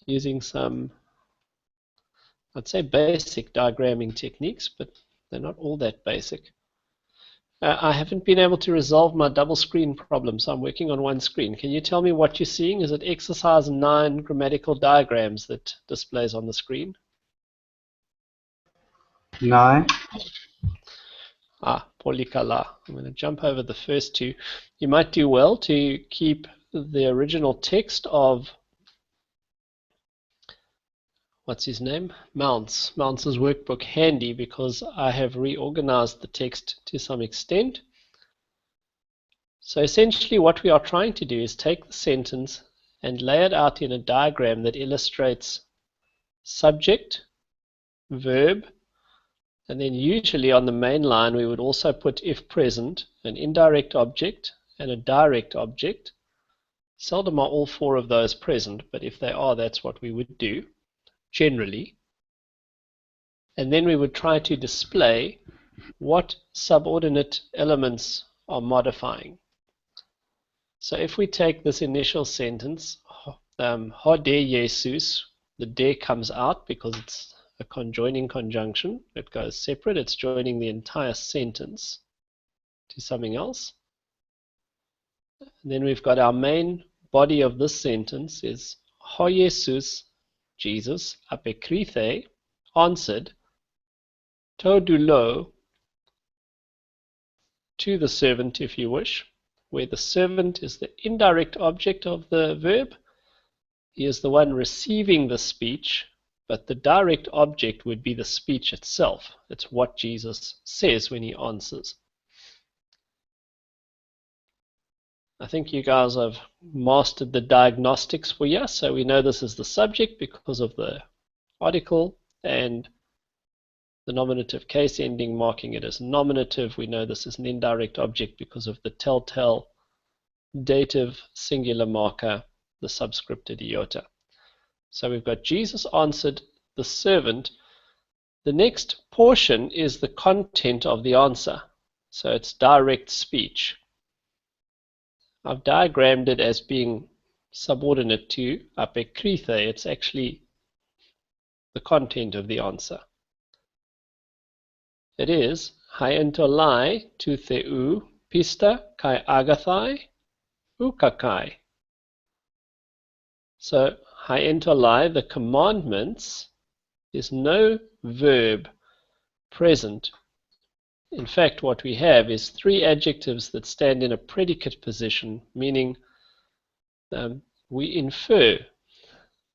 using some, I'd say, basic diagramming techniques, but they're not all that basic. I haven't been able to resolve my double screen problem, so I'm working on one screen. Can you tell me what you're seeing? Is it exercise 9 grammatical diagrams that displays on the screen? 9. Polikala. I'm going to jump over the first two. You might do well to keep the original text of, what's his name? Mounts' workbook handy, because I have reorganized the text to some extent. So essentially what we are trying to do is take the sentence and lay it out in a diagram that illustrates subject, verb, and then usually on the main line we would also put, if present, an indirect object and a direct object. Seldom are all four of those present, but if they are, that's what we would do generally. And then we would try to display what subordinate elements are modifying. So if we take this initial sentence, Hode Jesus, the de comes out because it's a conjoining conjunction. It goes separate. It's joining the entire sentence to something else. And then we've got our main body of this sentence is Ho Jesus, Jesus, apekrithe, answered, to doulo, to the servant if you wish, where the servant is the indirect object of the verb. He is the one receiving the speech, but the direct object would be the speech itself. It's what Jesus says when he answers. I think you guys have mastered the diagnostics for you, so we know this is the subject because of the article and the nominative case ending marking it as nominative. We know this is an indirect object because of the telltale dative singular marker, the subscripted iota. So we've got Jesus answered the servant. The next portion is the content of the answer. So it's direct speech. I've diagrammed it as being subordinate to apekrithe. It's actually the content of the answer. It is hai entolai tu theu pista kai agathai ukakai. So hai entolai, the commandments, is no verb present. In fact, what we have is three adjectives that stand in a predicate position, meaning we infer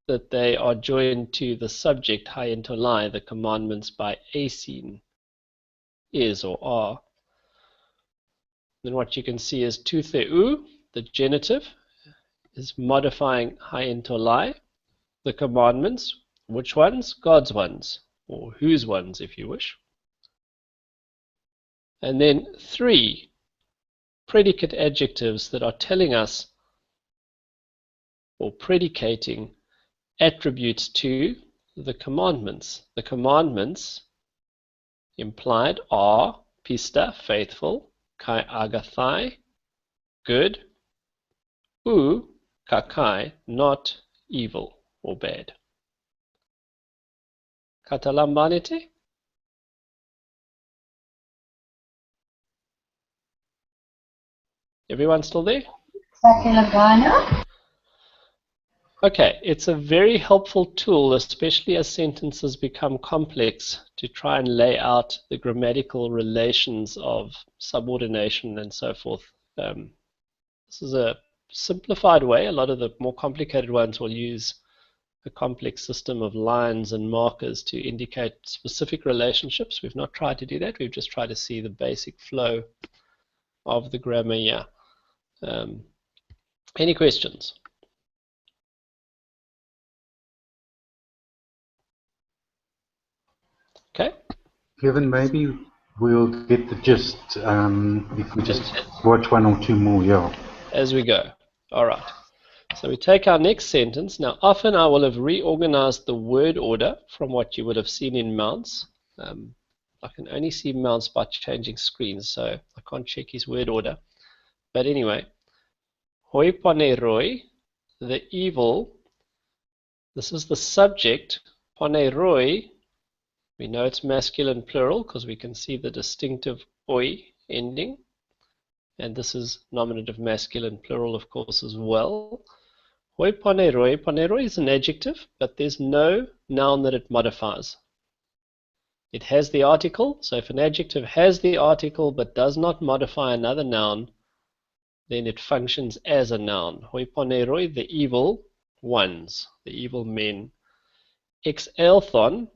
that they are joined to the subject hai entolai, the commandments, by asin, is or are. Then what you can see is tu theu, the genitive, is modifying hai entolai, the commandments. Which ones? God's ones, or whose ones if you wish. And then three predicate adjectives that are telling us or predicating attributes to the commandments. The commandments implied are pista, faithful, kai agathai, good, u, kakai, not evil or bad. Katalambanite? Everyone still there? Okay, it's a very helpful tool, especially as sentences become complex, to try and lay out the grammatical relations of subordination and so forth. This is a simplified way. A lot of the more complicated ones will use a complex system of lines and markers to indicate specific relationships. We've not tried to do that. We've just tried to see the basic flow of the grammar here. Any questions? Okay. Kevin, maybe we'll get the gist if we just watch one or two more, yeah. As we go. All right. So we take our next sentence. Now, often I will have reorganized the word order from what you would have seen in Mounts. I can only see Mounts by changing screens, so I can't check his word order. But anyway, hoi pane roi, the evil This is the subject, poneroi. We know it's masculine plural because we can see the distinctive oi ending. And this is nominative masculine plural, of course, as well. Hoi poneroi. Poneroi is an adjective, but there's no noun that it modifies. It has the article, so if an adjective has the article but does not modify another noun, then it functions as a noun. Hoi poneroi, the evil ones, the evil men. Ex elthon,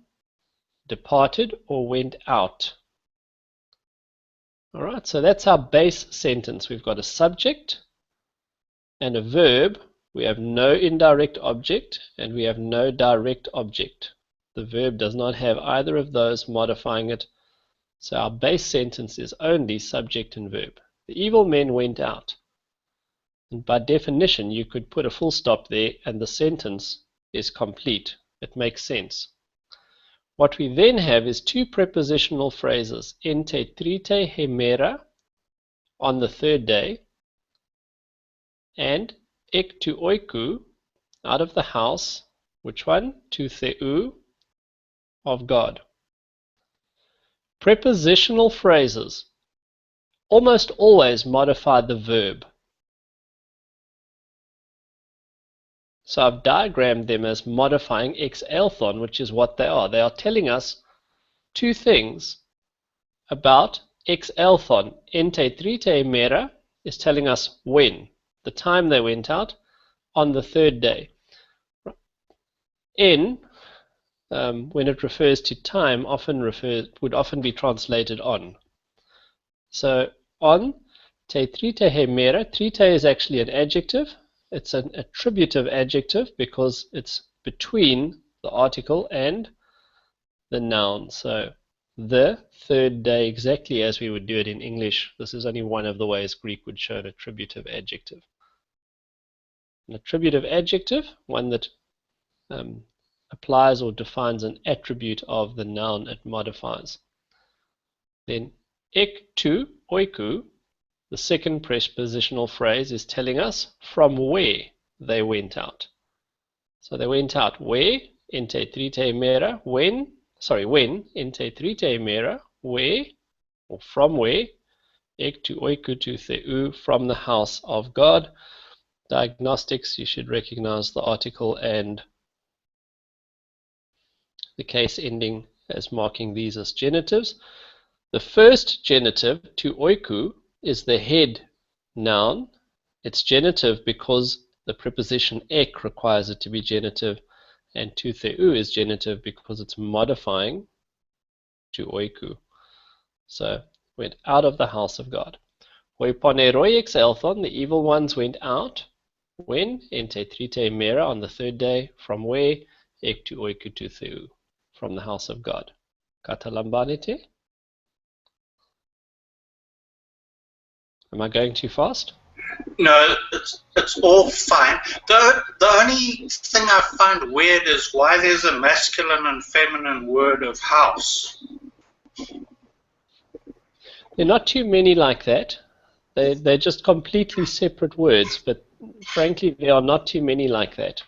departed or went out. All right, so that's our base sentence. We've got a subject and a verb. We have no indirect object and we have no direct object. The verb does not have either of those modifying it. So our base sentence is only subject and verb. The evil men went out. And by definition, you could put a full stop there and the sentence is complete. It makes sense. What we then have is two prepositional phrases, ente trite hemera, on the third day, and ek tu oiku, out of the house, which one? Tu theu, of God. Prepositional phrases almost always modify the verb. So I've diagrammed them as modifying ex elthon, which is what they are. They are telling us two things about ex elthon. Ente trite mera is telling us when, the time they went out, on the third day. En, when it refers to time, would often be translated on. So on, te trite he mera, trite is actually an adjective. It's an attributive adjective because it's between the article and the noun. So the third day, exactly as we would do it in English. This is only one of the ways Greek would show an attributive adjective. An attributive adjective, one that applies or defines an attribute of the noun it modifies. Then ek tu oiku, the second prepositional phrase, is telling us from where they went out. So they went out where? Ente trite mera, when, ente trite mera, where, or from where? Ek tu oiku tu theu, from the house of God. Diagnostics, you should recognize the article and the case ending as marking these as genitives. The first genitive, tu oiku, is the head noun. It's genitive because the preposition ek requires it to be genitive, and tu theu is genitive because it's modifying tu oiku. So went out of the house of God. Hoi poneroi ex elthon, the evil ones went out. When? Ente trite mera, on the third day. From where? Ek tu oiku tu theu, from the house of God. Katalambanete? Am I going too fast? No, it's all fine. The only thing I find weird is why there's a masculine and feminine word of house. There are not too many like that. They're just completely separate words, but frankly, there are not too many like that.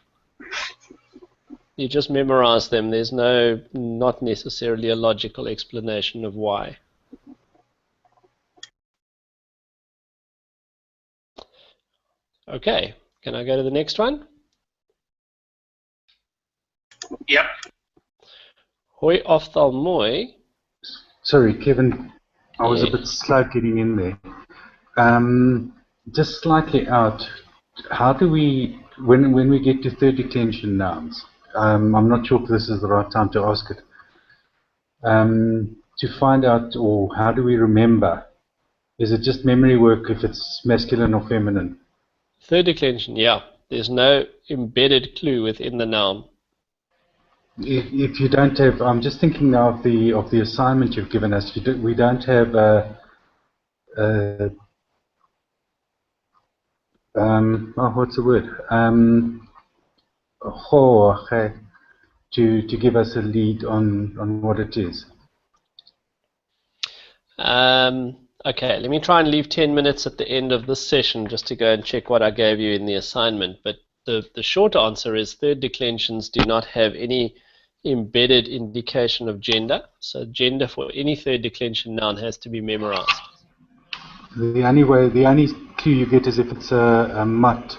You just memorize them. There's not necessarily a logical explanation of why. Okay, can I go to the next one? Yep. Hoi ophthalmoi. Sorry, Kevin, I was Yeah. a bit slow getting in there. Just slightly out, how do we, when we get to third declension nouns, I'm not sure if this is the right time to ask it, to find out, or how do we remember? Is it just memory work if it's masculine or feminine? Third declension, yeah. There's no embedded clue within the noun. If you don't have, I'm just thinking now of the assignment you've given us. We don't have what's the word? To give us a lead on what it is. Okay, let me try and leave 10 minutes at the end of this session just to go and check what I gave you in the assignment. But the short answer is third declensions do not have any embedded indication of gender. So gender for any third declension noun has to be memorized. The only clue you get is if it's a mutt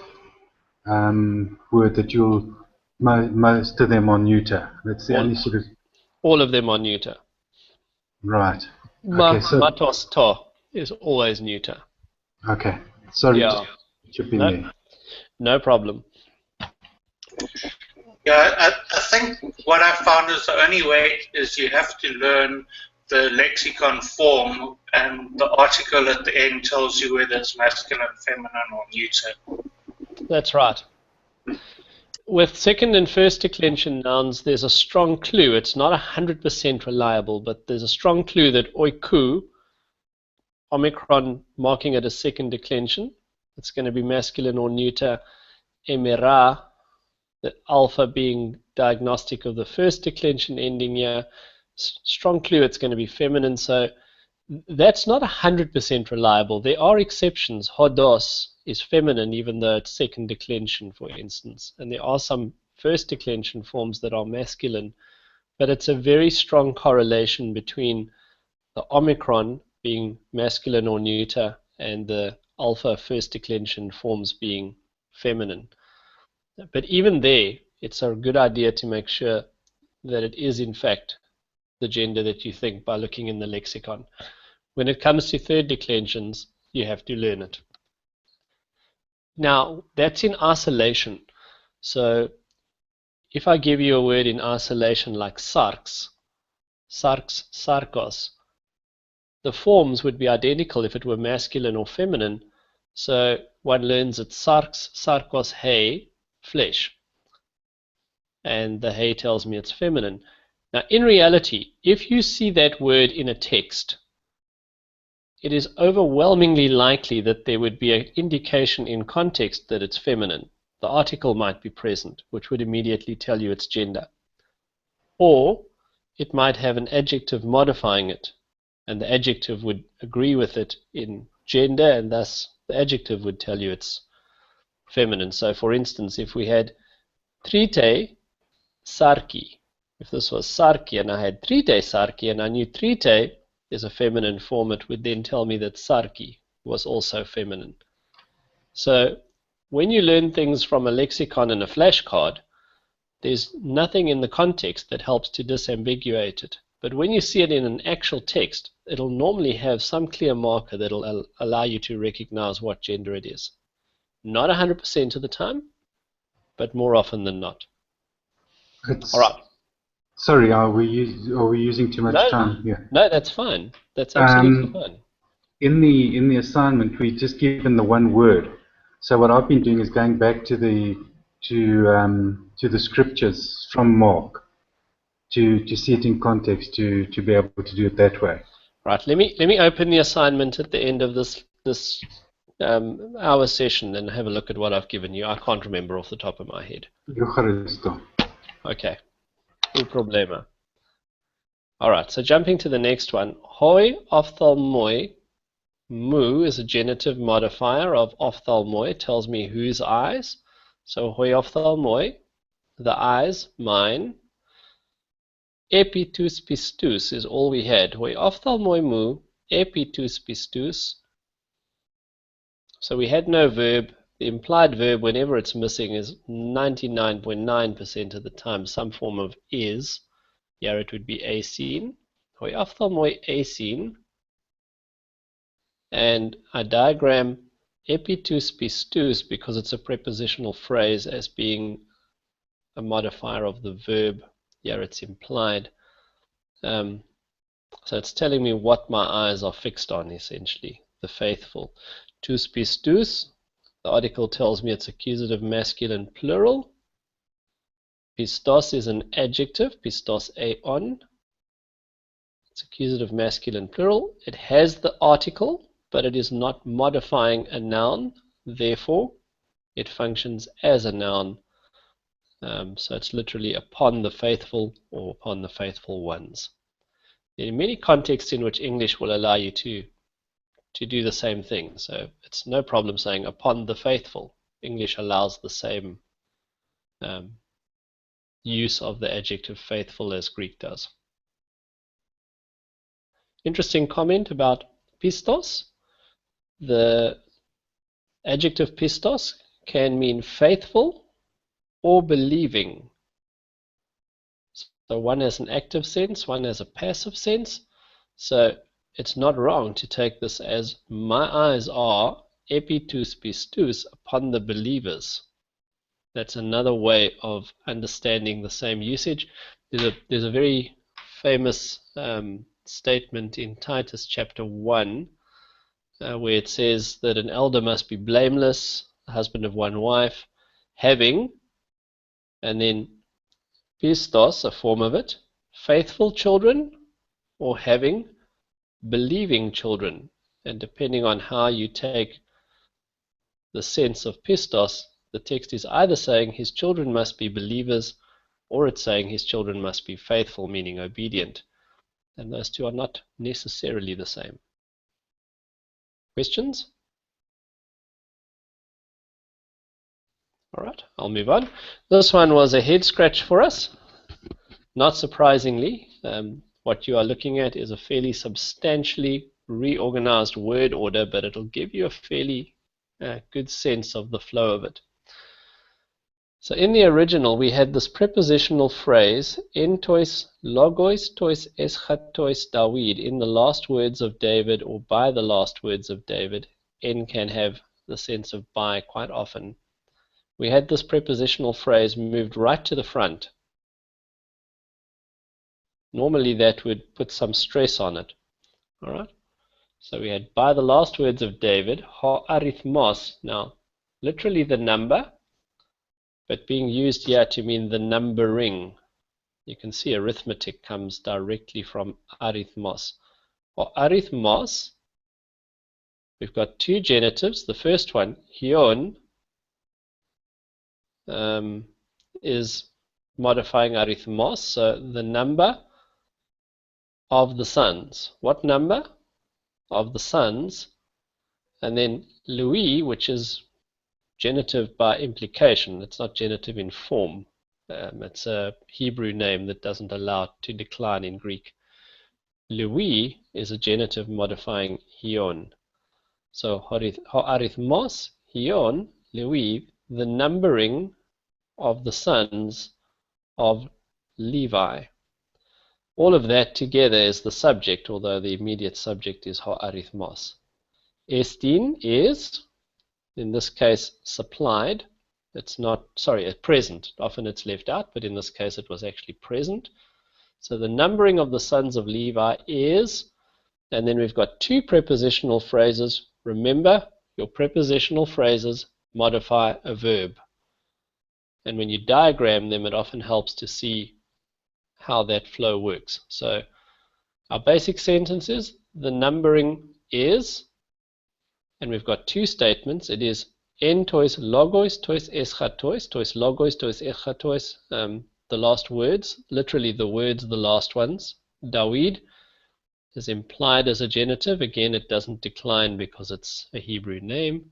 word that most of them are neuter. That's the only sort of... All of them are neuter. Right. Okay, so... Matos to is always neuter. Okay. Sorry Yeah. to chip in there. No problem. Yeah, I think what I found is the only way is you have to learn the lexicon form, and the article at the end tells you whether it's masculine, feminine, or neuter. That's right. With second and first declension nouns, there's a strong clue. It's not 100% reliable, but there's a strong clue that oiku, omicron marking it as second declension, it's going to be masculine or neuter. Emera, the alpha being diagnostic of the first declension ending here, strong clue it's going to be feminine. So that's not 100% reliable. There are exceptions. Hodos is feminine even though it's second declension, for instance. And there are some first declension forms that are masculine. But it's a very strong correlation between the omicron being masculine or neuter and the alpha first declension forms being feminine. But even there, it's a good idea to make sure that it is in fact the gender that you think by looking in the lexicon. When it comes to third declensions, you have to learn it. Now, that's in isolation. So if I give you a word in isolation like sarx, sarkos, the forms would be identical if it were masculine or feminine. So one learns that sarx, sarkos, hay, flesh. And the hay tells me it's feminine. Now, in reality, if you see that word in a text, it is overwhelmingly likely that there would be an indication in context that it's feminine. The article might be present, which would immediately tell you its gender. Or it might have an adjective modifying it, and the adjective would agree with it in gender, and thus the adjective would tell you it's feminine. So, for instance, if we had trite sarki, if this was sarki and I had trite sarki and I knew trite is a feminine form, it would then tell me that sarki was also feminine. So when you learn things from a lexicon and a flashcard, there's nothing in the context that helps to disambiguate it. But when you see it in an actual text, it'll normally have some clear marker that'll allow you to recognize what gender it is. Not 100% of the time, but more often than not. All right. Sorry, are we using too much time here? No, that's fine. That's absolutely fine. In the assignment, we just given the one word. So what I've been doing is going back to the scriptures from Mark to see it in context, to be able to do it that way. Right. Let me open the assignment at the end of this hour session and have a look at what I've given you. I can't remember off the top of my head. Okay. No problema. Alright, so jumping to the next one. Hoi ophthalmoi. Mu is a genitive modifier of ophthalmoi. Tells me whose eyes. So hoi ophthalmoi, the eyes, mine. Epitus pistus is all we had. Hoi ophthalmoi mu, epitus pistus. So we had no verb. The implied verb, whenever it's missing, is 99.9% of the time some form of is. Here it would be aseen. Hoi ophthalmoi aseen. And I diagram epitus pistus because it's a prepositional phrase as being a modifier of the verb. Here it's implied. So it's telling me what my eyes are fixed on, essentially. The faithful. Tus pistus. The article tells me it's accusative masculine plural. Pistos is an adjective, pistos eon. It's accusative masculine plural. It has the article, but it is not modifying a noun. Therefore, it functions as a noun. So it's literally upon the faithful or upon the faithful ones. There are many contexts in which English will allow you to do the same thing. So it's no problem saying upon the faithful. English allows the same use of the adjective faithful as Greek does. Interesting comment about pistos. The adjective pistos can mean faithful or believing. So one has an active sense, one has a passive sense. So it's not wrong to take this as my eyes are epitus pistus upon the believers. That's another way of understanding the same usage. There's a very famous statement in Titus chapter 1 where it says that an elder must be blameless, the husband of one wife, having, and then pistos, a form of it, faithful children, or having believing children. And depending on how you take the sense of pistos, the text is either saying his children must be believers, or it's saying his children must be faithful, meaning obedient. And those two are not necessarily the same. Questions? All right, I'll move on. This one was a head scratch for us. Not surprisingly, what you are looking at is a fairly substantially reorganized word order, but it'll give you a fairly good sense of the flow of it. So in the original, we had this prepositional phrase, en tois logos tois eschatois David, in the last words of David, or by the last words of David. En can have the sense of by quite often. We had this prepositional phrase moved right to the front. Normally that would put some stress on it. All right. So we had by the last words of David, ha arithmos. Now, literally the number, but being used here to mean the numbering. You can see arithmetic comes directly from arithmos. For arithmos, we've got two genitives. The first one, hion, is modifying arithmos, so the number of the sons. What number? Of the sons. And then Louis, which is genitive by implication. It's not genitive in form. It's a Hebrew name that doesn't allow it to decline in Greek. Louis is a genitive modifying hion. So ha'arithmos, hion, Louis, the numbering of the sons of Levi. All of that together is the subject, although the immediate subject is ha'arithmos. Estin is, in this case, supplied. It's not, sorry, present. Often it's left out, but in this case it was actually present. So the numbering of the sons of Levi is, and then we've got two prepositional phrases. Remember, your prepositional phrases modify a verb. And when you diagram them, it often helps to see how that flow works. So our basic sentence is, the numbering is, and we've got two statements. It is en tois logos tois eschatois, tois logos tois eschatois, the last words, literally the words, the last ones. David is implied as a genitive. Again, it doesn't decline because it's a Hebrew name.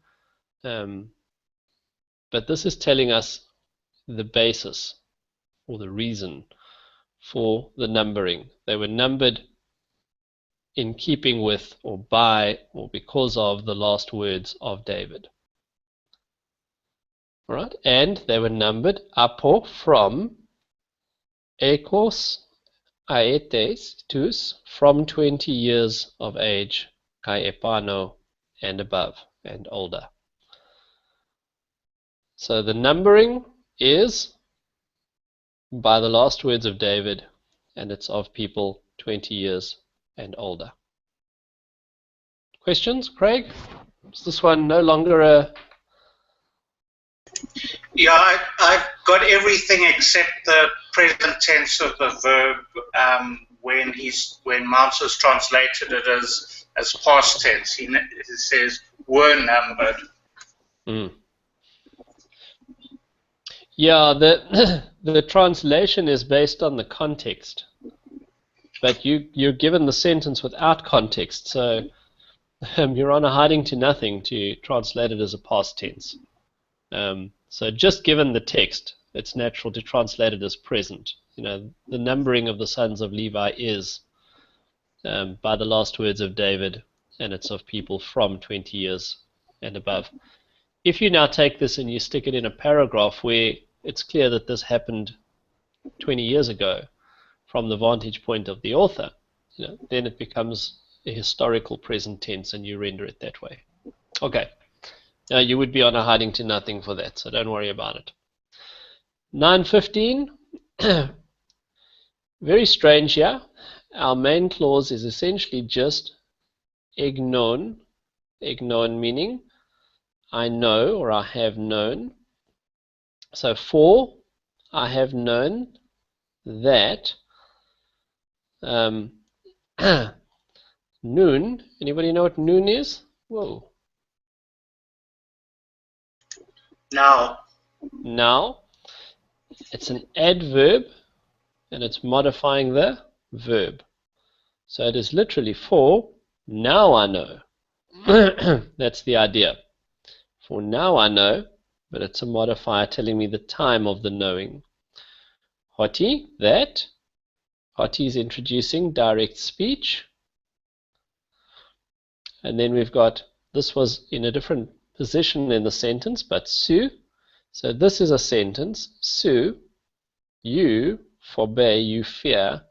But this is telling us the basis or the reason for the numbering. They were numbered in keeping with or by or because of the last words of David. All right, and they were numbered apo, from, ekos aetes tus, from 20 years of age, kai epano, and above and older. So the numbering is by the last words of David, and it's of people 20 years and older. Questions, Craig? Is this one no longer a... Yeah, I've got everything except the present tense of the verb when Mounce translated it as past tense. It says were numbered. Mm. Yeah, the translation is based on the context, but you're given the sentence without context, so you're on a hiding to nothing to translate it as a past tense. So just given the text, it's natural to translate it as present. You know, the numbering of the sons of Levi is by the last words of David, and it's of people from 20 years and above. If you now take this and you stick it in a paragraph where it's clear that this happened 20 years ago from the vantage point of the author, you know, then it becomes a historical present tense and you render it that way. Okay. Now you would be on a hiding to nothing for that, so don't worry about it. 9:15, very strange here. Our main clause is essentially just egnon, egnon meaning I know or I have known. So for I have known that noon, anybody know what noon is? Whoa. Now. Now, it's an adverb and it's modifying the verb. So it is literally for now I know. That's the idea. For now I know, but it's a modifier telling me the time of the knowing. Hoti, that. Hoti is introducing direct speech. And then we've got, this was in a different position in the sentence, but su. So this is a sentence. Su, you, forbe, you fear.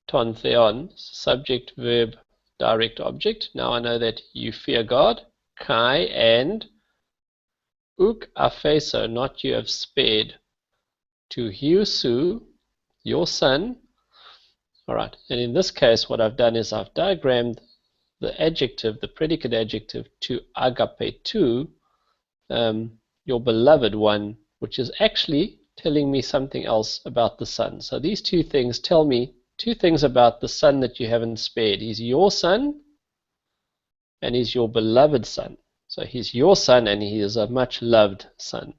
Ton theon, subject, verb, direct object. Now I know that you fear God. Kai and uk afeso, not you have spared. To hiusu, your son. Alright, and in this case what I've done is I've diagrammed the adjective, the predicate adjective to agapetu, your beloved one, which is actually telling me something else about the son. So these two things tell me two things about the son that you haven't spared. He's your son and he's your beloved son. So he's your son and he is a much loved son.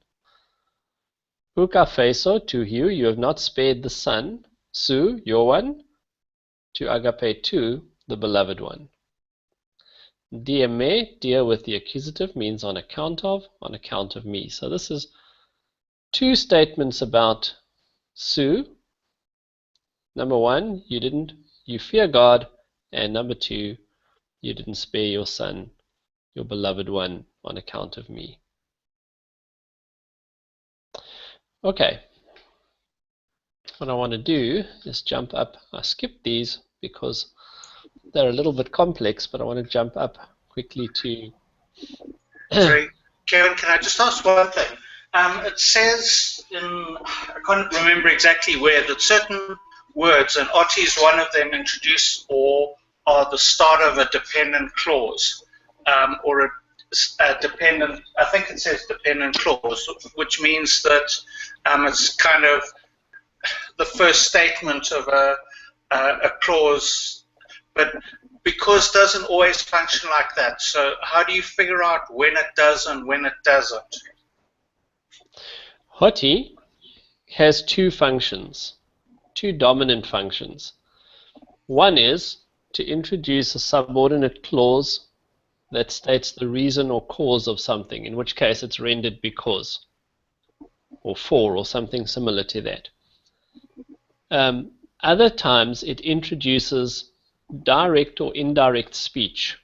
Ukafeso, to you have not spared the son. Su, your one. To agapetu, the beloved one. Dieme, dear with the accusative, means on account of me. So this is two statements about Su. Number one, you fear God, and number two, you didn't spare your son, your beloved one, on account of me. Okay. What I want to do is jump up. I skipped these because they're a little bit complex, but I want to jump up quickly to... Sorry, Kevin, can I just ask one thing? It says I can't remember exactly where, that certain words, and Oti is one of them, introduce or are the start of a dependent clause, or a dependent, I think it says dependent clause, which means that it's kind of the first statement of a clause, but because doesn't always function like that. So how do you figure out when it does and when it doesn't? Hoti has two functions, two dominant functions. One is to introduce a subordinate clause that states the reason or cause of something, in which case it's rendered because, or for, or something similar to that. Other times it introduces direct or indirect speech,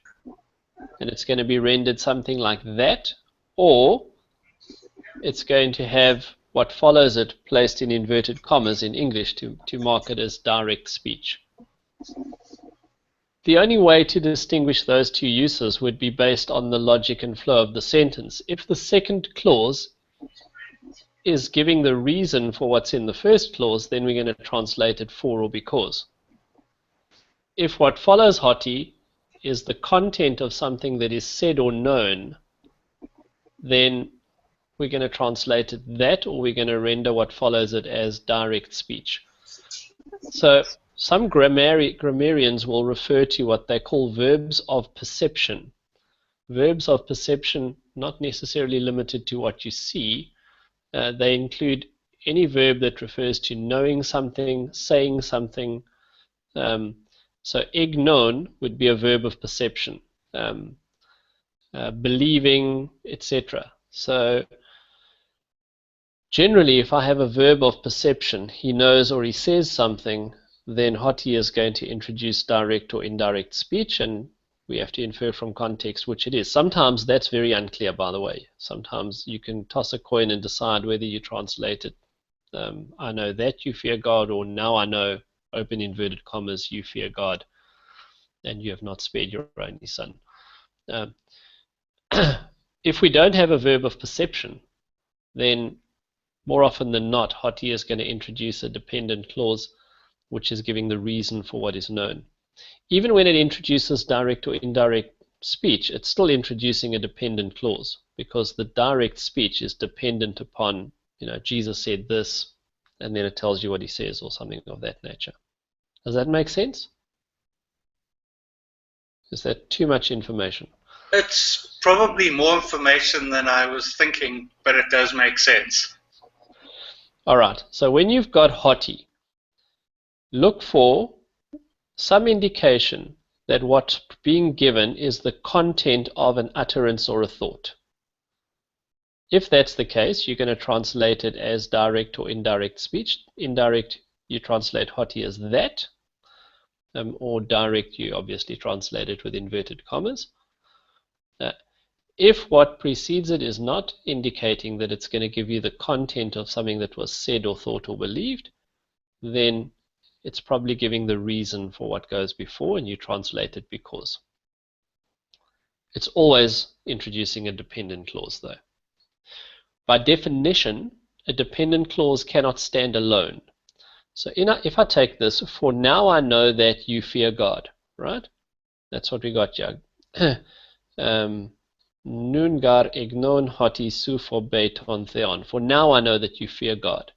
and it's going to be rendered something like that, or it's going to have what follows it placed in inverted commas in English to mark it as direct speech. The only way to distinguish those two uses would be based on the logic and flow of the sentence. If the second clause is giving the reason for what's in the first clause, then we're going to translate it for or because. If what follows Hoti is the content of something that is said or known, then we're going to translate it that, or we're going to render what follows it as direct speech. So some grammarians will refer to what they call verbs of perception. Verbs of perception, not necessarily limited to what you see. They include any verb that refers to knowing something, saying something. So egnon would be a verb of perception, believing, etc. So Generally, if I have a verb of perception, he knows or he says something, then hoti is going to introduce direct or indirect speech, and we have to infer from context which it is. Sometimes that's very unclear, by the way. Sometimes you can toss a coin and decide whether you translate it. I know that you fear God, or now I know, open inverted commas, you fear God, and you have not spared your only son. If we don't have a verb of perception, then more often than not, hoti is going to introduce a dependent clause, which is giving the reason for what is known. Even when it introduces direct or indirect speech, it's still introducing a dependent clause, because the direct speech is dependent upon, Jesus said this, and then it tells you what he says, or something of that nature. Does that make sense? Is that too much information? It's probably more information than I was thinking, but it does make sense. All right, so when you've got hoti, look for some indication that what's being given is the content of an utterance or a thought. If that's the case, you're going to translate it as direct or indirect speech. Indirect, you translate hoti as that, or direct, you obviously translate it with inverted commas. If what precedes it is not indicating that it's going to give you the content of something that was said or thought or believed, then it's probably giving the reason for what goes before, and you translate it because. It's always introducing a dependent clause, though. By definition, a dependent clause cannot stand alone. So if I take this, for now I know that you fear God, right? That's what we got here. Nun gar ignon hoti su phobeiton theon. For now I know that you fear God.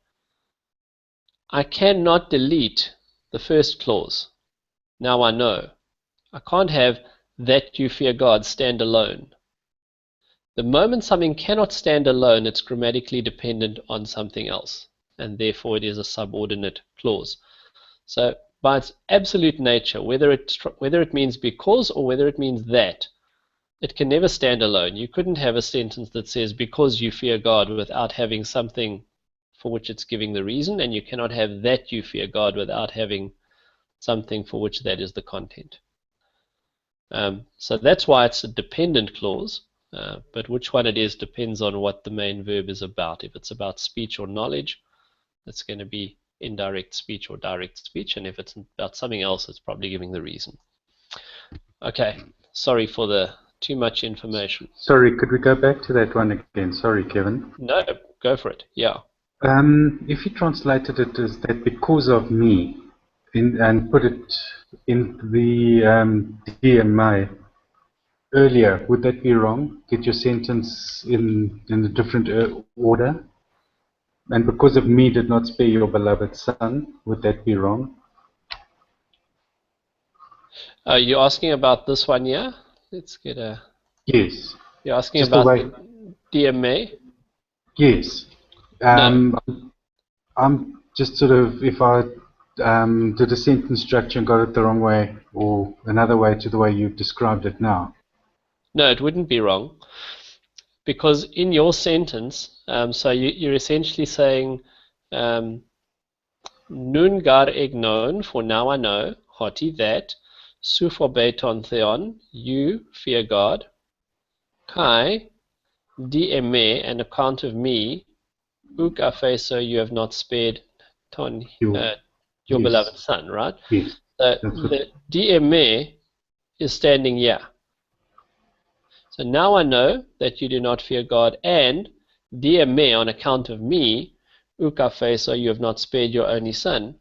I cannot delete the first clause. Now I know. I can't have that you fear God stand alone. The moment something cannot stand alone, it's grammatically dependent on something else, and therefore it is a subordinate clause. So by its absolute nature, whether it means because or whether it means that, it can never stand alone. You couldn't have a sentence that says because you fear God without having something for which it's giving the reason, and you cannot have that you fear God without having something for which that is the content. So that's why it's a dependent clause, but which one it is depends on what the main verb is about. If it's about speech or knowledge, it's going to be indirect speech or direct speech, and if it's about something else, it's probably giving the reason. Okay, sorry for the too much information. Sorry, could we go back to that one again? Sorry, Kevin. No, go for it. Yeah. If you translated it as that because of me, and put it in the DMI earlier, would that be wrong? Get your sentence in a different order? And because of me did not spare your beloved son, would that be wrong? Are you asking about this one here? Let's get a... Yes. You're asking Just about the DMA? Yes. No. I'm just sort of, if I did a sentence structure and got it the wrong way, or another way to the way you've described it now. No, it wouldn't be wrong. Because in your sentence, so you're essentially saying, Nun gar ignon, for now I know, hoti that, su phobeiton theon, you fear God, kai, DME, an account of me, uk apheso, you have not spared ton, your yes. beloved son, right? Yes. So the DME is standing here. So now I know that you do not fear God, and DME, on account of me, uk apheso, you have not spared your only son.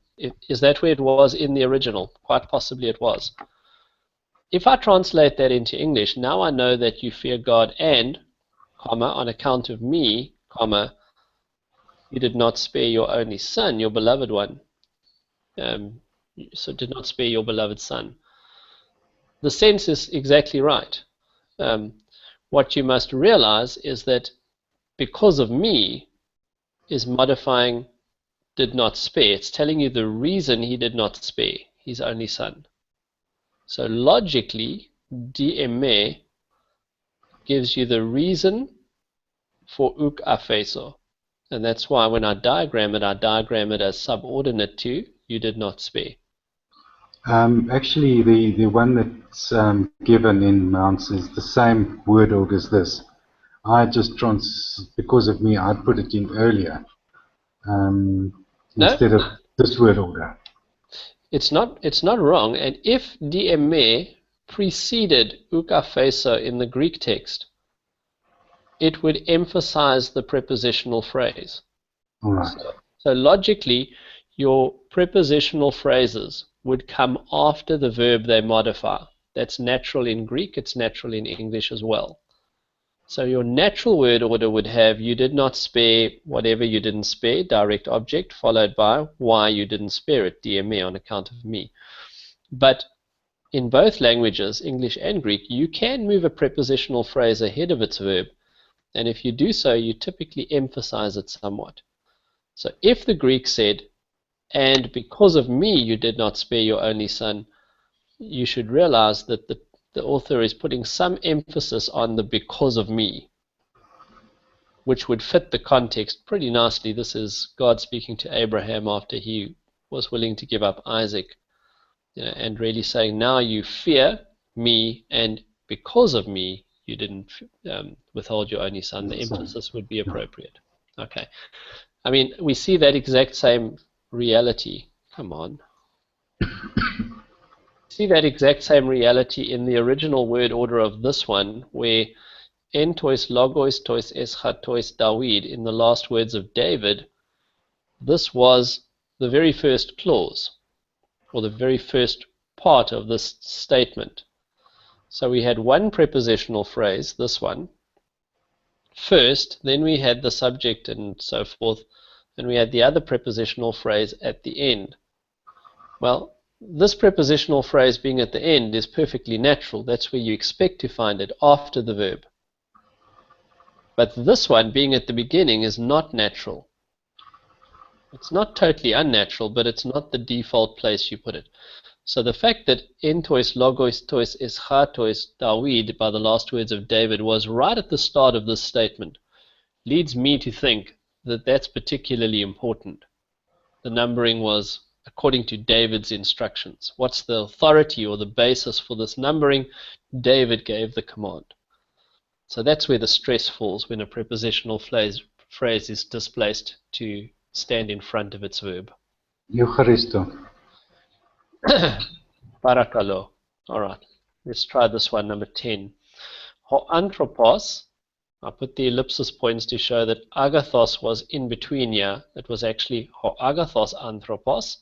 Is that where it was in the original? Quite possibly it was. If I translate that into English, now I know that you fear God and, comma, on account of me, comma, you did not spare your only son, your beloved one. So did not spare your beloved son. The sense is exactly right. What you must realize is that because of me is modifying did not spare. It's telling you the reason he did not spare his only son. So logically, DME gives you the reason for uk apheso. And that's why when I diagram it as subordinate to you did not spare. Actually, the one that's given in Mounts is the same word order as this. I just because of me, I put it in earlier instead of this word order. It's not wrong. And if DME preceded ukapheso in the Greek text, it would emphasize the prepositional phrase. All right. So logically, your prepositional phrases would come after the verb they modify. That's natural in Greek, it's natural in English as well. So your natural word order would have you did not spare whatever you didn't spare, direct object, followed by why you didn't spare it, DME, on account of me. But in both languages, English and Greek, you can move a prepositional phrase ahead of its verb. And if you do so, you typically emphasize it somewhat. So if the Greek said, and because of me you did not spare your only son, you should realize that the author is putting some emphasis on the because of me, which would fit the context pretty nicely. This is God speaking to Abraham after he was willing to give up Isaac, and really saying, now you fear me, and because of me you didn't withhold your only son. The emphasis would be appropriate. Okay. I mean, we see that exact same reality. Come on. See that exact same reality in the original word order of this one, where en tois logos tois escha tois David, in the last words of David, this was the very first clause, or the very first part of this statement. So we had one prepositional phrase, this one, first, then we had the subject and so forth, and we had the other prepositional phrase at the end. Well, this prepositional phrase being at the end is perfectly natural. That's where you expect to find it, after the verb. But this one being at the beginning is not natural. It's not totally unnatural, but it's not the default place you put it. So the fact that en tois logos tois escha tois David, by the last words of David, was right at the start of this statement leads me to think that that's particularly important. The numbering was according to David's instructions. What's the authority or the basis for this numbering? David gave the command. So that's where the stress falls when a prepositional phrase is displaced to stand in front of its verb. Eucharisto. Parakalo. All right, let's try this one, number 10. Ho anthropos. I put the ellipsis points to show that agathos was in between here. It was actually ho agathos anthropos.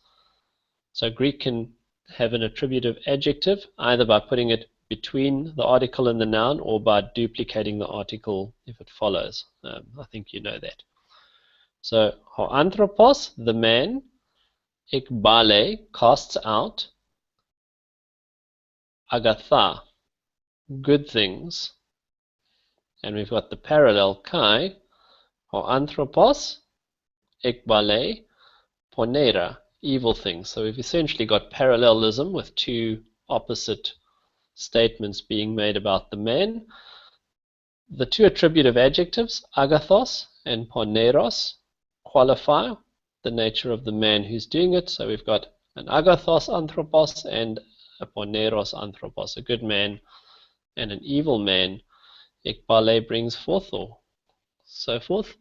So Greek can have an attributive adjective either by putting it between the article and the noun, or by duplicating the article if it follows. I think you know that. So ho anthropos, the man, ekbale, casts out, agatha, good things. And we've got the parallel kai, ho anthropos, ekbale, ponera, evil things. So we've essentially got parallelism with two opposite statements being made about the man. The two attributive adjectives, agathos and poneros, qualify the nature of the man who's doing it. So we've got an agathos anthropos and a poneros anthropos, a good man and an evil man. Ekbale brings forth, or so forth.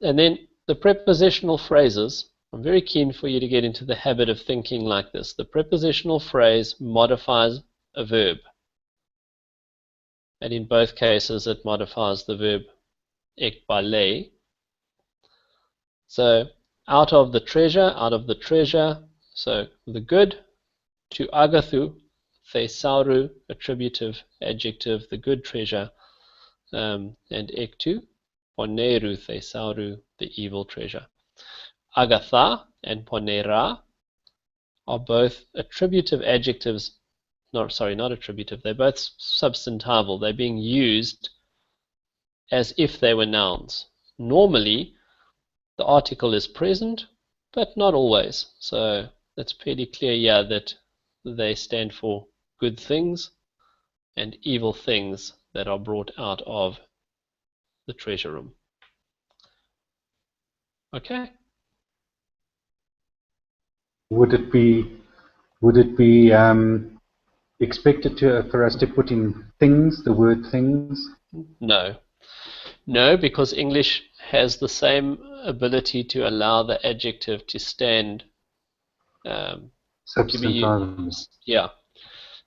And then the prepositional phrases. I'm very keen for you to get into the habit of thinking like this. The prepositional phrase modifies a verb. And in both cases, it modifies the verb ekbale. So out of the treasure, so the good, to agathu, thesauru, attributive adjective, the good treasure, and ektu, poneru, thesauru, the evil treasure. Agatha and ponera are both attributive adjectives. Not attributive. They're both substantival. They're being used as if they were nouns. Normally, the article is present, but not always. So it's pretty clear here that they stand for good things and evil things that are brought out of the treasure room. Okay. Would it be expected for us to put in things, the word things? No. No, because English has the same ability to allow the adjective to stand, to be Substantive. yeah.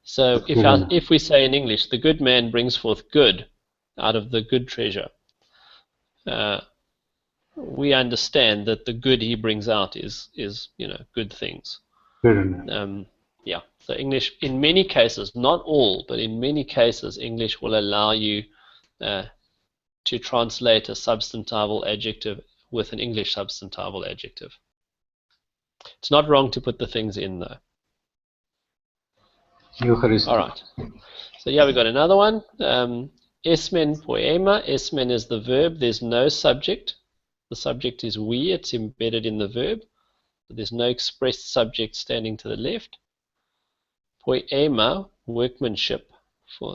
So Good enough. if we say in English, the good man brings forth good out of the good treasure, we understand that the good he brings out is good things. Good enough. Yeah. So English, in many cases, not all, but in many cases, English will allow you to translate a substantival adjective with an English substantival adjective. It's not wrong to put the things in, though. All right. So yeah, we got another one. Esmen poema. Esmen is the verb. There's no subject. The subject is we. It's embedded in the verb. But there's no expressed subject standing to the left. Poema, workmanship.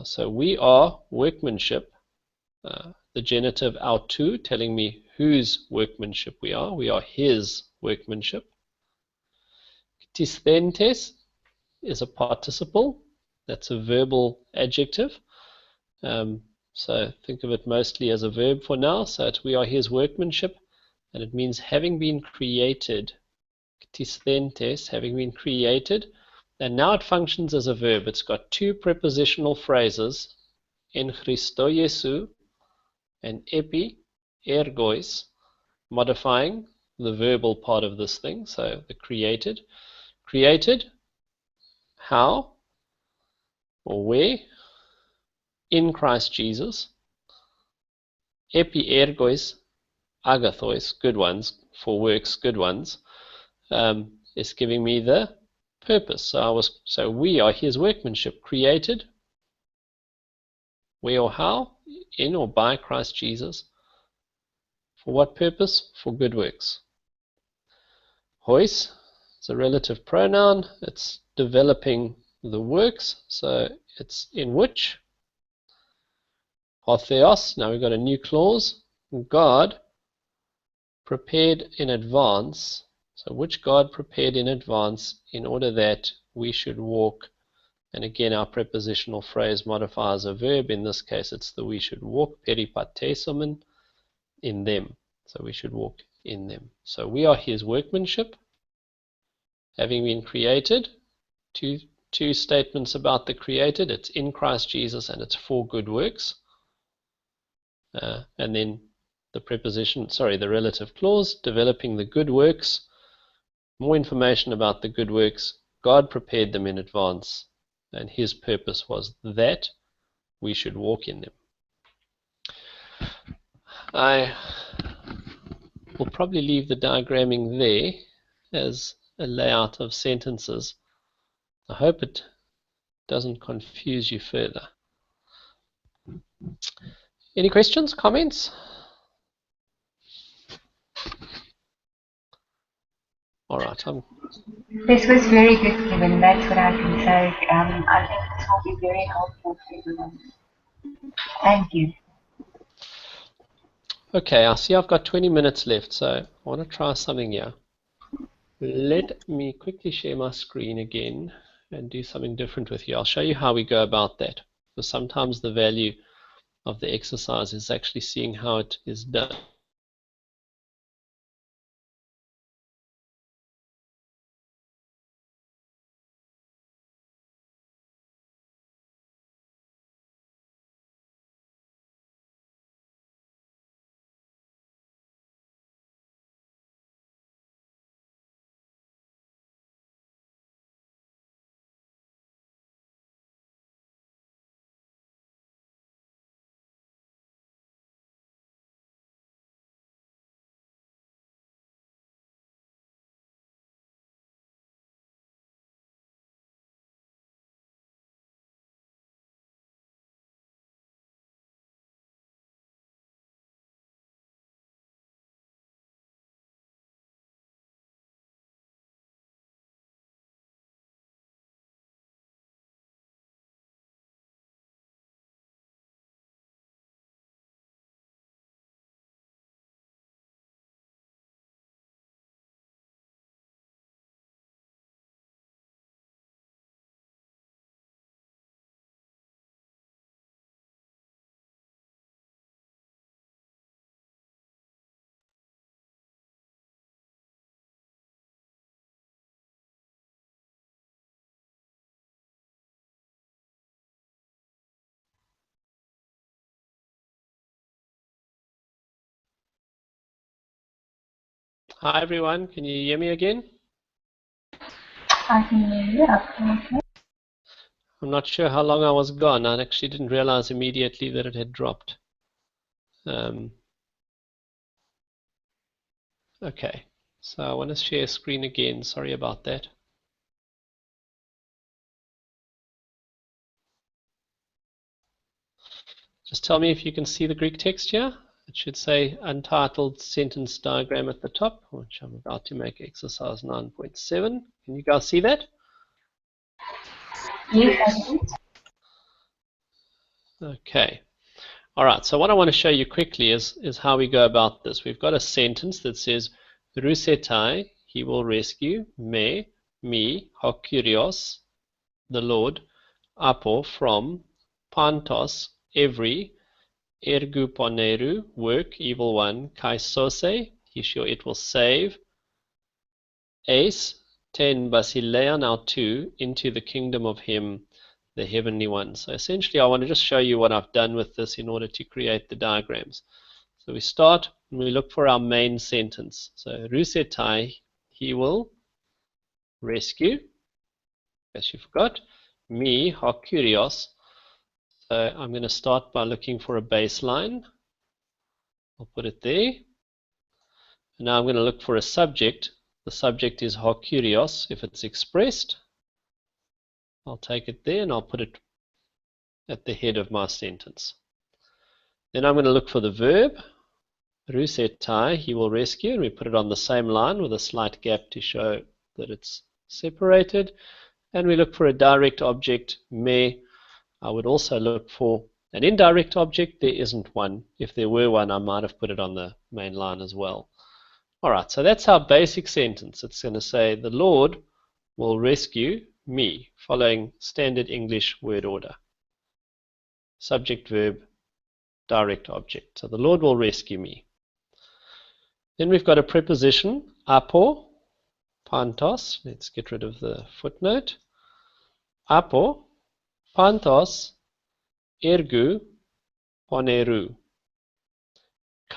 So we are workmanship. The genitive autu, telling me whose workmanship we are. We are his workmanship. Tisthentes is a participle. That's a verbal adjective. So think of it mostly as a verb for now. So it's we are his workmanship, and it means having been created. Tisthentes, having been created. And now it functions as a verb. It's got two prepositional phrases, en Christo Jesu and epi ergois, modifying the verbal part of this thing. So the created. Created, how or where? In Christ Jesus. Epi ergois, agathois, good ones, for works, good ones, is giving me the purpose. So we are his workmanship, created where or how? In or by Christ Jesus. For what purpose? For good works. Hois is a relative pronoun. It's developing the works. So it's in which. Hotheos, now we've got a new clause. God prepared in advance. So which God prepared in advance in order that we should walk. And again, our prepositional phrase modifies a verb. In this case, it's the we should walk, peripatesomen, in them. So we should walk in them. So we are his workmanship, having been created. Two statements about the created. It's in Christ Jesus and it's for good works. And then the relative clause, developing the good works. More information about the good works. God prepared them in advance. And his purpose was that we should walk in them. I will probably leave the diagramming there as a layout of sentences. I hope it doesn't confuse you further. Any questions, comments? All right. This was very good, Kevin. That's what I can say. I think this will be very helpful for everyone. Thank you. Okay, I see I've got 20 minutes left, so I want to try something here. Let me quickly share my screen again and do something different with you. I'll show you how we go about that, because sometimes the value of the exercise is actually seeing how it is done. Hi everyone, can you hear me again? I can hear you. Okay. I'm not sure how long I was gone. I actually didn't realize immediately that it had dropped. Okay, so I want to share screen again. Sorry about that. Just tell me if you can see the Greek text here. It should say untitled sentence diagram at the top, which I'm about to make exercise 9.7. Can you guys see that? Yes. Okay. All right, so what I want to show you quickly is how we go about this. We've got a sentence that says, Rusetai, he will rescue, me, Kyrios, the Lord, apo, from, pantos, every, ergu poneru, work, evil one, kai sose, it will save, eis, ten basileia, now two, into the kingdom of him, the heavenly one. So essentially I want to just show you what I've done with this in order to create the diagrams. So we start and we look for our main sentence. So Rusetai, he will rescue, as you forgot, me, Kyrios. So I'm going to start by looking for a baseline. I'll put it there. And now I'm going to look for a subject. The subject is Kyrios if it's expressed. I'll take it there and I'll put it at the head of my sentence. Then I'm going to look for the verb. Rusetai, he will rescue, and we put it on the same line with a slight gap to show that it's separated. And we look for a direct object, me. I would also look for an indirect object. There isn't one. If there were one, I might have put it on the main line as well. All right, so that's our basic sentence. It's going to say, the Lord will rescue me, following standard English word order. Subject, verb, direct object. So the Lord will rescue me. Then we've got a preposition, apo, pantos. Let's get rid of the footnote. Apo, pantos, ergu, poneru.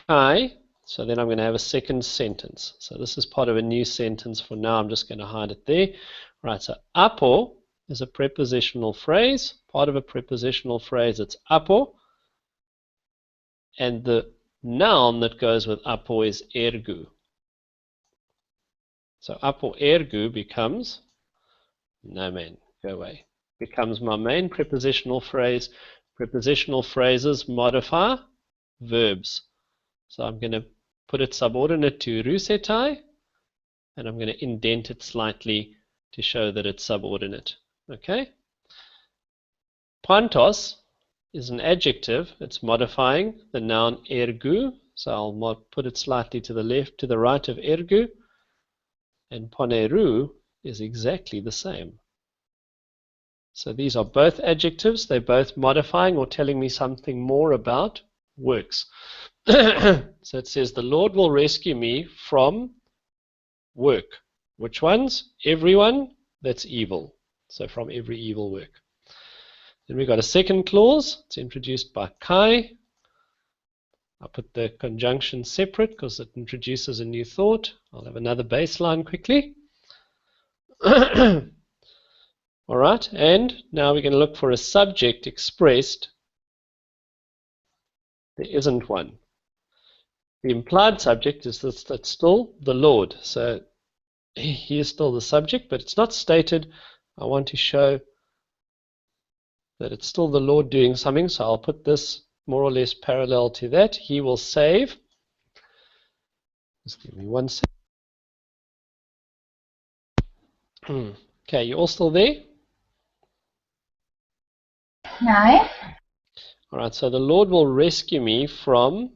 Kai, so then I'm going to have a second sentence. So this is part of a new sentence for now. I'm just going to hide it there. Right, so apo is a prepositional phrase. Part of a prepositional phrase, it's apo. And the noun that goes with apo is ergu. So apo ergu becomes, no man, go away, becomes my main prepositional phrase. Prepositional phrases modify verbs. So I'm going to put it subordinate to rusetai, and I'm going to indent it slightly to show that it's subordinate. Okay? Pantos is an adjective. It's modifying the noun ergu. So I'll put it slightly to the left, to the right of ergu. And poneru is exactly the same. So these are both adjectives. They're both modifying or telling me something more about works. So it says, the Lord will rescue me from work. Which ones? Everyone that's evil. So from every evil work. Then we've got a second clause. It's introduced by Kai. I'll put the conjunction separate because it introduces a new thought. I'll have another baseline quickly. All right, and now we're going to look for a subject expressed. There isn't one. The implied subject is that's still the Lord. So he is still the subject, but it's not stated. I want to show that it's still the Lord doing something, so I'll put this more or less parallel to that. He will save. Just give me 1 second. Okay, you all still there? No. All right, so the Lord will rescue me from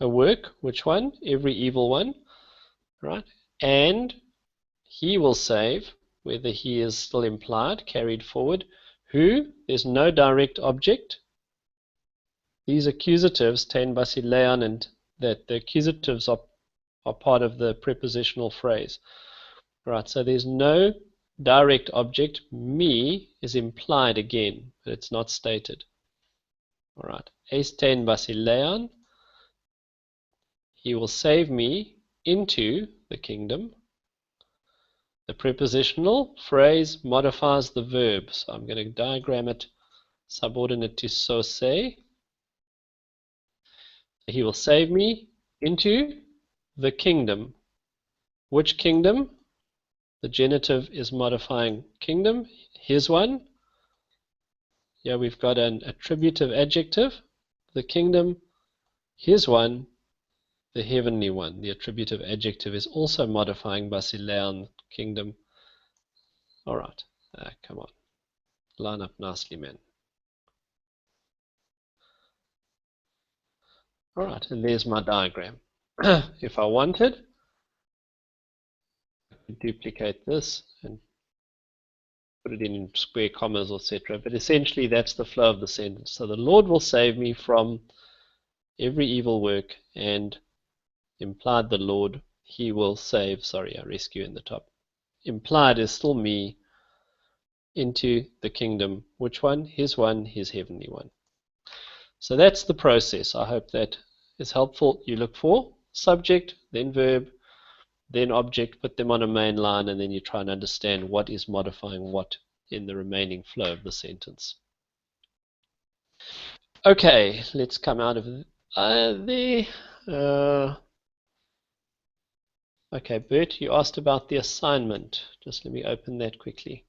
a work. Which one? Every evil one. Right? And he will save, whether he is still implied, carried forward. Who? There's no direct object. These accusatives, ten basilean, and that the accusatives are part of the prepositional phrase. Right, so there's no direct object. Me is implied again, but it's not stated. All right, eis ten basilean. He will save me into the kingdom. The prepositional phrase modifies the verb. So I'm going to diagram it subordinate to so say. He will save me into the kingdom. Which kingdom? The genitive is modifying kingdom. Here's one. Here we've got an attributive adjective. The kingdom. Here's one. The heavenly one. The attributive adjective is also modifying Basilean kingdom. All right. Come on. Line up nicely, man. All right, and there's my diagram. If I wanted, I could duplicate this and put it in square commas, etc. But essentially, that's the flow of the sentence. So the Lord will save me from every evil work, and implied the Lord, he will save, sorry, I rescue in the top. Implied is still me into the kingdom. Which one? His heavenly one. So that's the process. I hope that is helpful. You look for subject, then verb, then object, put them on a main line, and then you try and understand what is modifying what in the remaining flow of the sentence. Okay, let's come out of there. Okay, Bert, you asked about the assignment. Just let me open that quickly.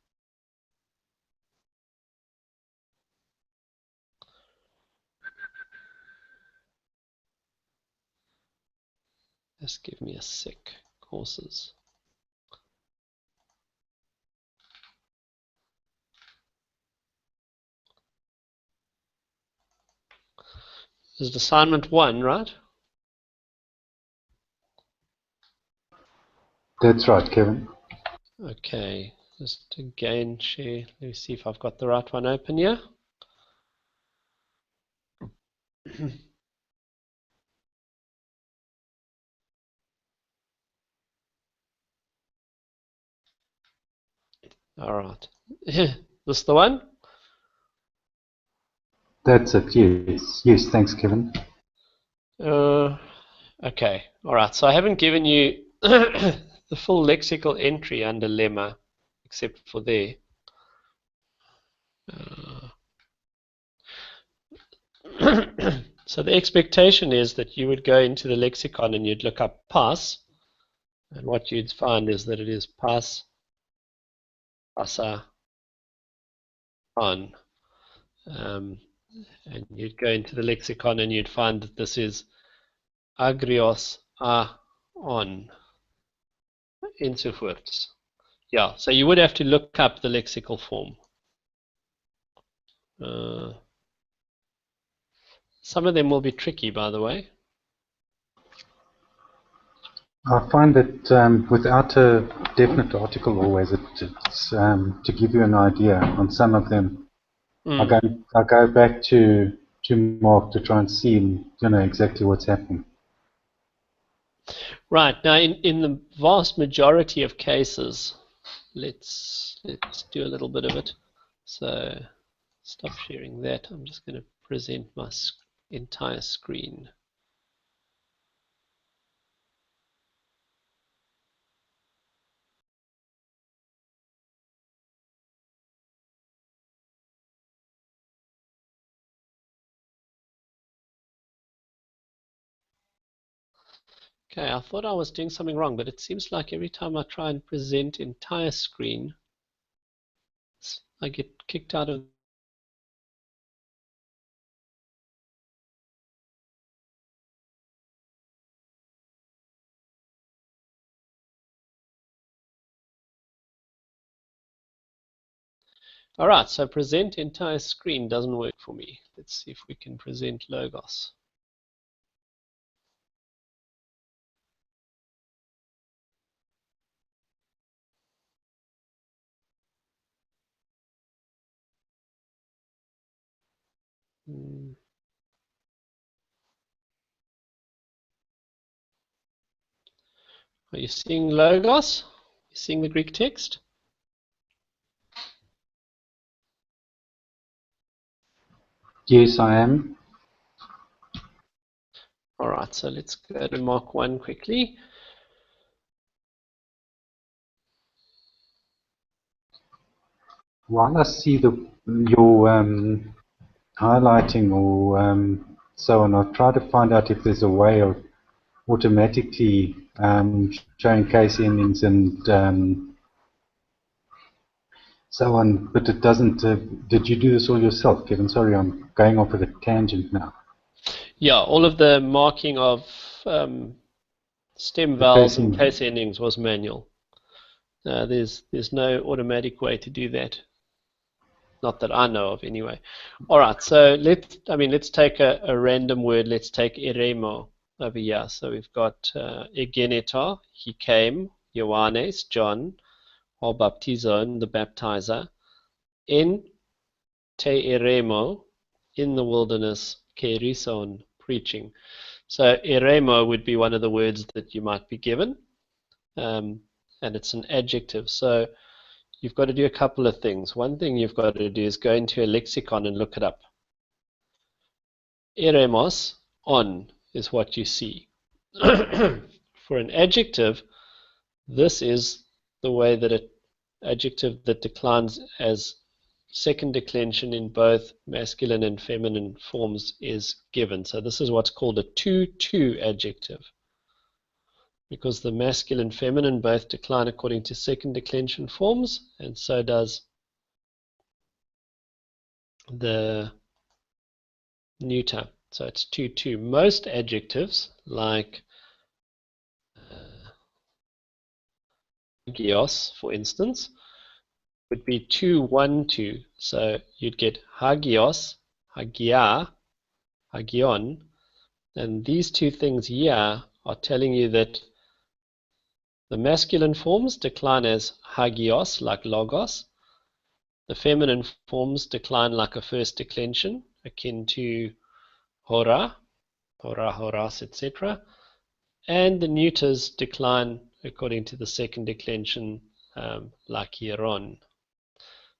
Just give me a sec. Courses. This is assignment 1, right? That's right, Kevin. Okay, just again share. Let me see if I've got the right one open here. All right. This the one? That's it, yes. Yes, thanks, Kevin. Okay, all right. So I haven't given you the full lexical entry under lemma, except for there. So the expectation is that you would go into the lexicon and you'd look up pass, and what you'd find is that it is pass, passa, on. And you'd go into the lexicon and you'd find that this is agrios, a, on, enzovoorts. Yeah, so you would have to look up the lexical form. Some of them will be tricky, by the way. I find that without a definite article always, it's to give you an idea on some of them. I go back to Mark to try and see exactly what's happening. Right, now in the vast majority of cases, let's do a little bit of it. So stop sharing that. I'm just going to present my entire screen. Okay, I thought I was doing something wrong, but it seems like every time I try and present entire screen, I get kicked out of. All right, so present entire screen doesn't work for me. Let's see if we can present Logos. Are you seeing Logos? You seeing the Greek text? Yes, I am. All right, so let's go to Mark 1 quickly. while I see your highlighting or so on, I'll try to find out if there's a way of automatically showing case endings and so on, but it doesn't. Did you do this all yourself, Kevin? Sorry, I'm going off with a tangent now. Yeah, all of the marking of stem vowels and case endings was manual. There's no automatic way to do that. Not that I know of, anyway. All right, so let's take a random word. Let's take eremo over here. So we've got egenetar, he came, Ioannes, John, or baptizon, the baptizer, en te eremo, in the wilderness, kerison, preaching. So eremo would be one of the words that you might be given, and it's an adjective. So you've got to do a couple of things. One thing you've got to do is go into a lexicon and look it up. Eremos, on, is what you see. For an adjective, this is the way that an adjective that declines as second declension in both masculine and feminine forms is given. So this is what's called a 2-2 adjective, because the masculine and feminine both decline according to second declension forms, and so does the neuter. So it's 2-2. Most adjectives, like hagios, for instance, would be 2-1-2. So you'd get hagios, hagia, hagion, and these two things here are telling you that the masculine forms decline as hagios, like logos. The feminine forms decline like a first declension, akin to hora, horas, etc. And the neuters decline according to the second declension, like hieron.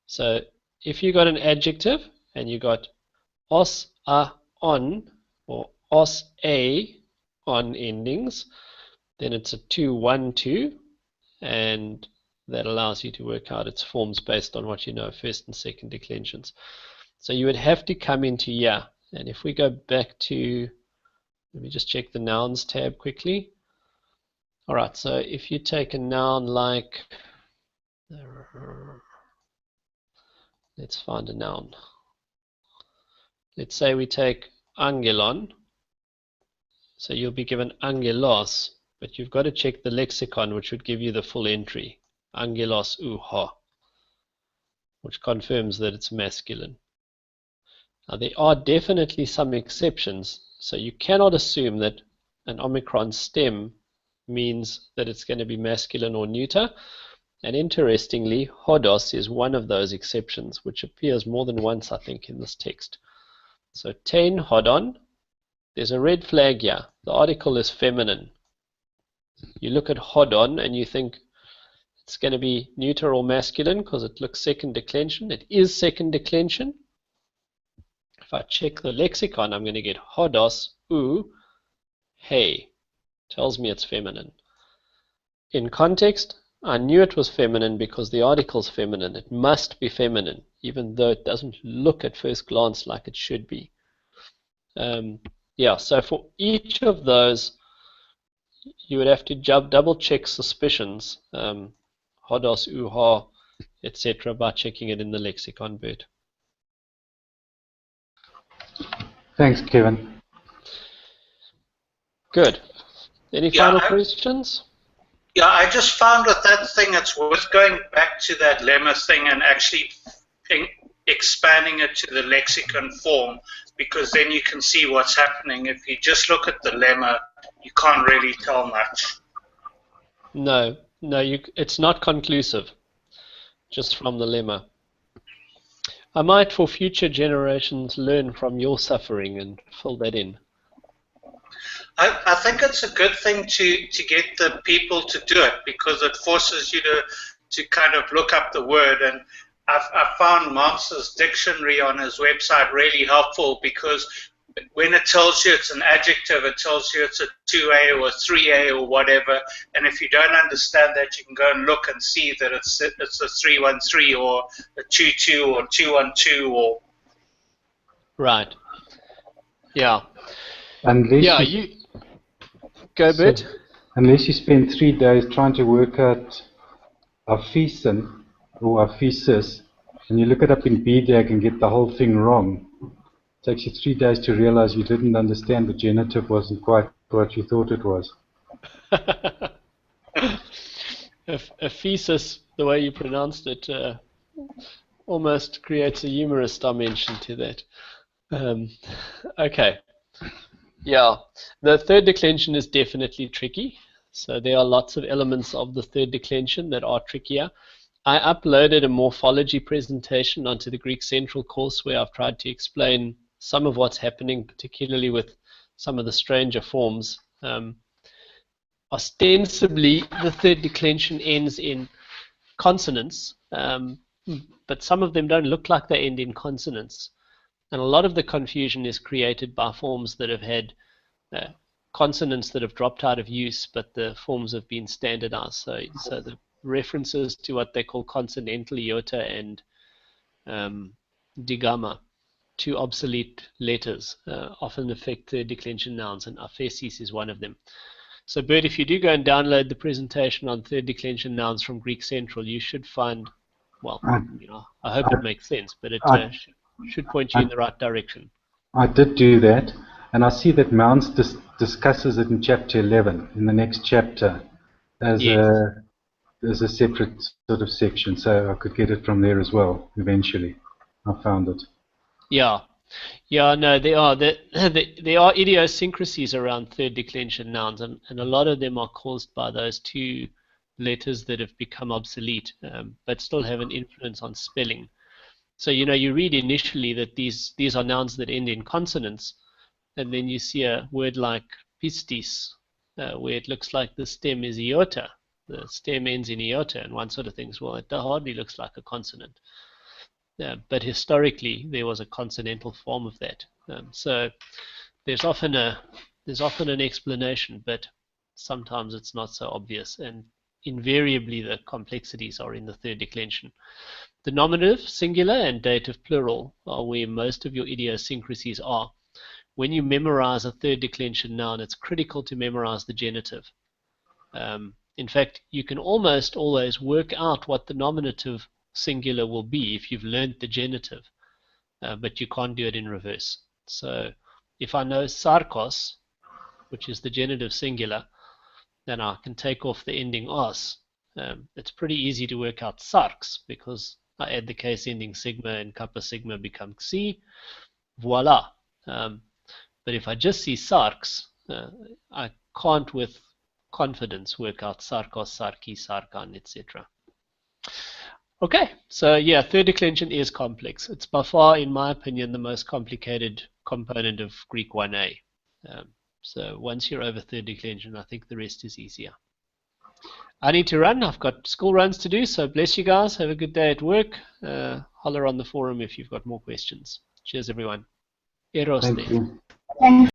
So if you got an adjective and you got os, a, on, or os, a, on endings, then it's a 2-1-2, and that allows you to work out its forms based on what you know, first and second declensions. So you would have to come into here, and if we go back to, let me just check the nouns tab quickly. All right, so if you take a noun like, let's find a noun. Let's say we take angelon. So you'll be given angelos, but you've got to check the lexicon, which would give you the full entry, angelos uho, which confirms that it's masculine. Now there are definitely some exceptions, so you cannot assume that an Omicron stem means that it's going to be masculine or neuter. And interestingly, hodos is one of those exceptions, which appears more than once, I think, in this text. So tein hodon, there's a red flag here. The article is feminine. You look at hodon and you think it's going to be neuter or masculine because it looks second declension. It is second declension. If I check the lexicon, I'm going to get hodos u he. Tells me it's feminine. In context, I knew it was feminine because the article's feminine. It must be feminine, even though it doesn't look at first glance like it should be. Yeah, so for each of those, you would have to double check suspicions, hodos, uha, etc., by checking it in the lexicon bit. Thanks, Kevin. Good. Any final questions? Yeah, I just found with that thing, it's worth going back to that lemma thing and actually expanding it to the lexicon form, because then you can see what's happening. If you just look at the lemma, you can't really tell much. No, it's not conclusive, just from the lemma. I might, for future generations, learn from your suffering and fill that in. I think it's a good thing to get the people to do it, because it forces you to kind of look up the word. And I found Mamsa's dictionary on his website really helpful, because when it tells you it's an adjective, it tells you it's a 2A or a 3A or whatever. And if you don't understand that, you can go and look and see that it's a 313 or a 22 or 212 or. Right. Yeah. Unless Yeah. you, You go, Bert. unless you spend 3 days trying to work out Afisen or Aphesis, and you look it up in BDAG and get the whole thing wrong. It takes you 3 days to realize you didn't understand the genitive wasn't quite what you thought it was. Aphesis, the way you pronounced it, almost creates a humorous dimension to that. Okay. Yeah, the third declension is definitely tricky. So there are lots of elements of the third declension that are trickier. I uploaded a morphology presentation onto the Greek Central course where I've tried to explain some of what's happening, particularly with some of the stranger forms. Ostensibly, the third declension ends in consonants, but some of them don't look like they end in consonants. And a lot of the confusion is created by forms that have had consonants that have dropped out of use, but the forms have been standardized. So the references to what they call consonantal iota and digama, two obsolete letters, often affect third declension nouns, and aphesis is one of them. So Bert, if you do go and download the presentation on third declension nouns from Greek Central, you should find, well, I hope it makes sense, but it should point you in the right direction. I did do that, and I see that Mounds discusses it in chapter 11, in the next chapter, as a separate sort of section, so I could get it from there as well, eventually. I found it. Yeah. Yeah, no, there are idiosyncrasies around third declension nouns, and a lot of them are caused by those two letters that have become obsolete, but still have an influence on spelling. So, you read initially that these are nouns that end in consonants, and then you see a word like pistis, where it looks like the stem is iota. The stem ends in iota, and one sort of thinks, well, it hardly looks like a consonant. But historically, there was a consonantal form of that. So there's often an explanation, but sometimes it's not so obvious, and invariably the complexities are in the third declension. The nominative, singular, and dative, plural are where most of your idiosyncrasies are. When you memorize a third declension noun, it's critical to memorize the genitive. In fact, you can almost always work out what the nominative singular will be if you've learned the genitive, but you can't do it in reverse. So if I know sarkos, which is the genitive singular, then I can take off the ending os. It's pretty easy to work out sarks because I add the case ending sigma and kappa sigma become xi. Voila. But if I just see sarks, I can't with confidence work out sarkos, sarki, sarkan, etc. Okay, so yeah, third declension is complex. It's by far, in my opinion, the most complicated component of Greek 1A. So once you're over third declension, I think the rest is easier. I need to run. I've got school runs to do, so bless you guys. Have a good day at work. Holler on the forum if you've got more questions. Cheers, everyone. Eros. Thank you. Thank